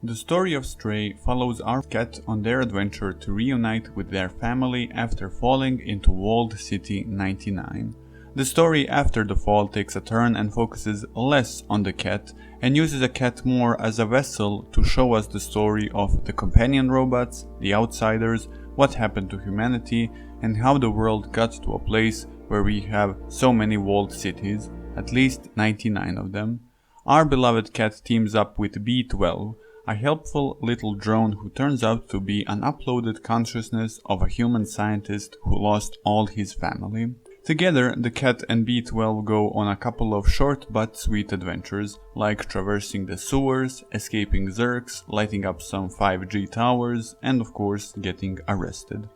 The story of Stray follows our cat on their adventure to reunite with their family after falling into Walled City 99. The story after the fall takes a turn and focuses less on the cat and uses a cat more as a vessel to show us the story of the companion robots, the outsiders, what happened to humanity, and how the world got to a place where we have so many walled cities, at least 99 of them. Our beloved cat teams up with B12, a helpful little drone who turns out to be an uploaded consciousness of a human scientist who lost all his family. Together, the cat and B12 go on a couple of short but sweet adventures, like traversing the sewers, escaping Zerks, lighting up some 5G towers, and of course getting arrested.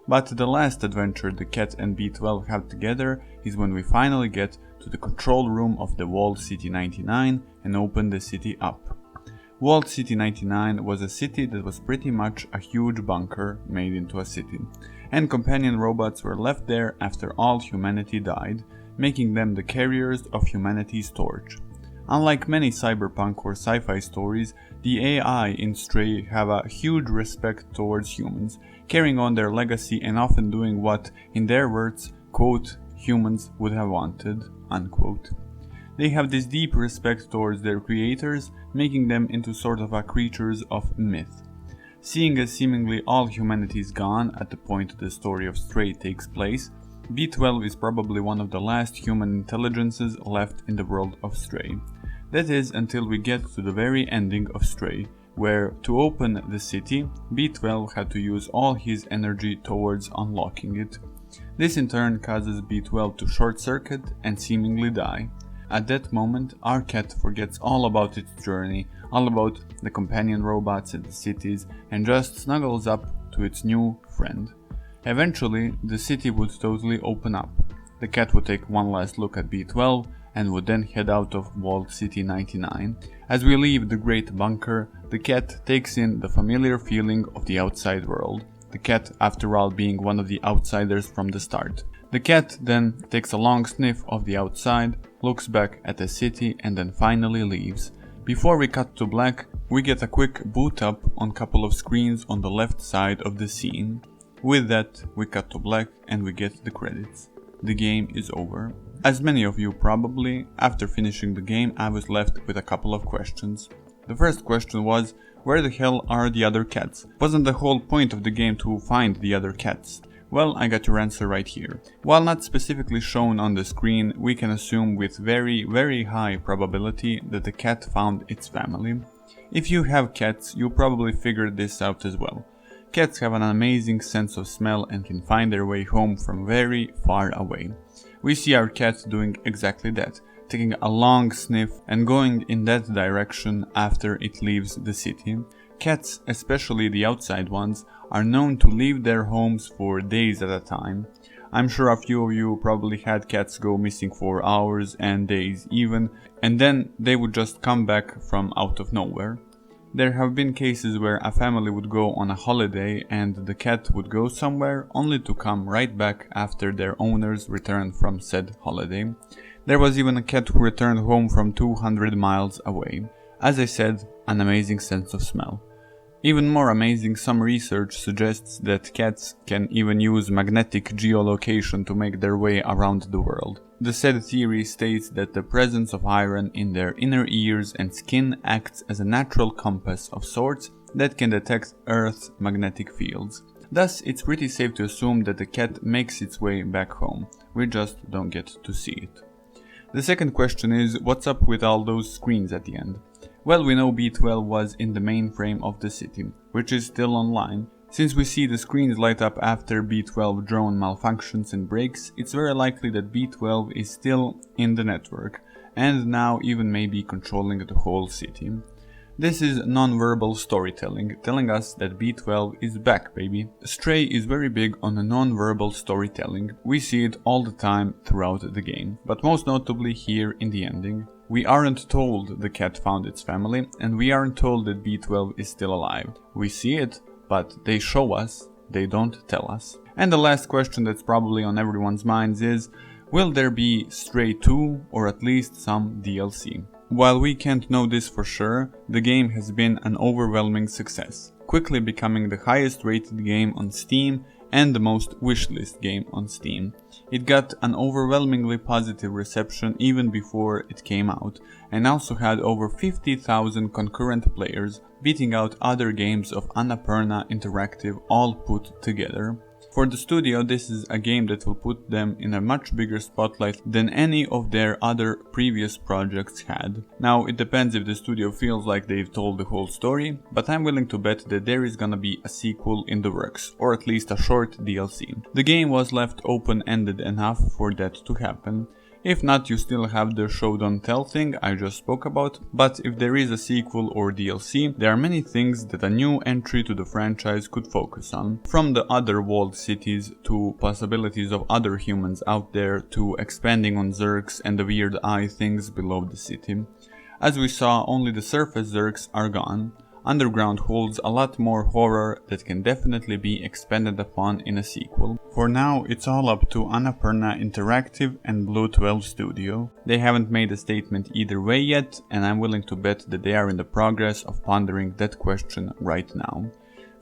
But the last adventure the cat and B12 have together is when we finally get to the control room of the Walled City 99 and open the city up. Walled City 99 was a city that was pretty much a huge bunker made into a city, and companion robots were left there after all humanity died, making them the carriers of humanity's torch. Unlike many cyberpunk or sci-fi stories, the AI in Stray have a huge respect towards humans, carrying on their legacy and often doing what, in their words, quote, humans would have wanted, unquote. They have this deep respect towards their creators, making them into sort of a creatures of myth. Seeing as seemingly all humanity is gone at the point the story of Stray takes place, B12 is probably one of the last human intelligences left in the world of Stray. That is, until we get to the very ending of Stray, where, to open the city, B12 had to use all his energy towards unlocking it. This in turn causes B12 to short-circuit and seemingly die. At that moment, our cat forgets all about its journey, all about the companion robots and the cities, and just snuggles up to its new friend. Eventually, the city would totally open up. The cat would take one last look at B12 and would then head out of Walled City 99. As we leave the great bunker, the cat takes in the familiar feeling of the outside world. The cat, after all, being one of the outsiders from the start. The cat then takes a long sniff of the outside, looks back at the city, and then finally leaves. Before we cut to black, we get a quick boot up on a couple of screens on the left side of the scene. With that, we cut to black and we get the credits. The game is over. As many of you probably, after finishing the game, I was left with a couple of questions. The first question was, where the hell are the other cats? Wasn't the whole point of the game to find the other cats? Well, I got your answer right here. While not specifically shown on the screen, we can assume with very high probability that the cat found its family. If you have cats, you probably figured this out as well. Cats have an amazing sense of smell and can find their way home from very far away. We see our cat doing exactly that, taking a long sniff and going in that direction after it leaves the city. Cats, especially the outside ones, are known to leave their homes for days at a time. I'm sure a few of you probably had cats go missing for hours and days even, and then they would just come back from out of nowhere. There have been cases where a family would go on a holiday and the cat would go somewhere only to come right back after their owners returned from said holiday. There was even a cat who returned home from 200 miles away. As I said, an amazing sense of smell. Even more amazing, some research suggests that cats can even use magnetic geolocation to make their way around the world. The said theory states that the presence of iron in their inner ears and skin acts as a natural compass of sorts that can detect Earth's magnetic fields. Thus, it's pretty safe to assume that the cat makes its way back home. We just don't get to see it. The second question is, what's up with all those screens at the end? Well, we know B12 was in the mainframe of the city, which is still online. Since we see the screens light up after B12 drone malfunctions and breaks, it's very likely that B12 is still in the network, and now even maybe controlling the whole city. This is non-verbal storytelling, telling us that B12 is back, baby. Stray is very big on non-verbal storytelling. We see it all the time throughout the game, but most notably here in the ending. We aren't told the cat found its family, and we aren't told that B12 is still alive. We see it, but they show us, they don't tell us. And the last question that's probably on everyone's minds is, will there be Stray 2 or at least some DLC? While we can't know this for sure, the game has been an overwhelming success, quickly becoming the highest rated game on Steam and the most wishlist game on Steam. It got an overwhelmingly positive reception even before it came out, and also had over 50,000 concurrent players, beating out other games of Annapurna Interactive all put together. For the studio, this is a game that will put them in a much bigger spotlight than any of their other previous projects had. Now, it depends if the studio feels like they've told the whole story, but I'm willing to bet that there is gonna be a sequel in the works, or at least a short DLC. The game was left open-ended enough for that to happen. If not, you still have the show don't tell thing I just spoke about, but if there is a sequel or DLC, there are many things that a new entry to the franchise could focus on. From the other walled cities, to possibilities of other humans out there, to expanding on Zurks and the weird eye things below the city. As we saw, only the surface Zurks are gone. Underground holds a lot more horror that can definitely be expanded upon in a sequel. For now, it's all up to Annapurna Interactive and Blue 12 Studio. They haven't made a statement either way yet, and I'm willing to bet that they are in the progress of pondering that question right now.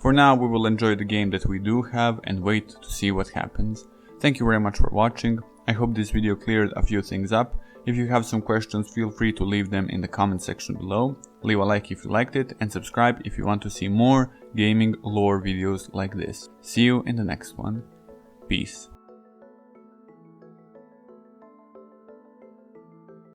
For now, we will enjoy the game that we do have and wait to see what happens. Thank you very much for watching. I hope this video cleared a few things up. If you have some questions, feel free to leave them in the comment section below. Leave a like if you liked it and subscribe if you want to see more gaming lore videos like this. See you in the next one. Peace.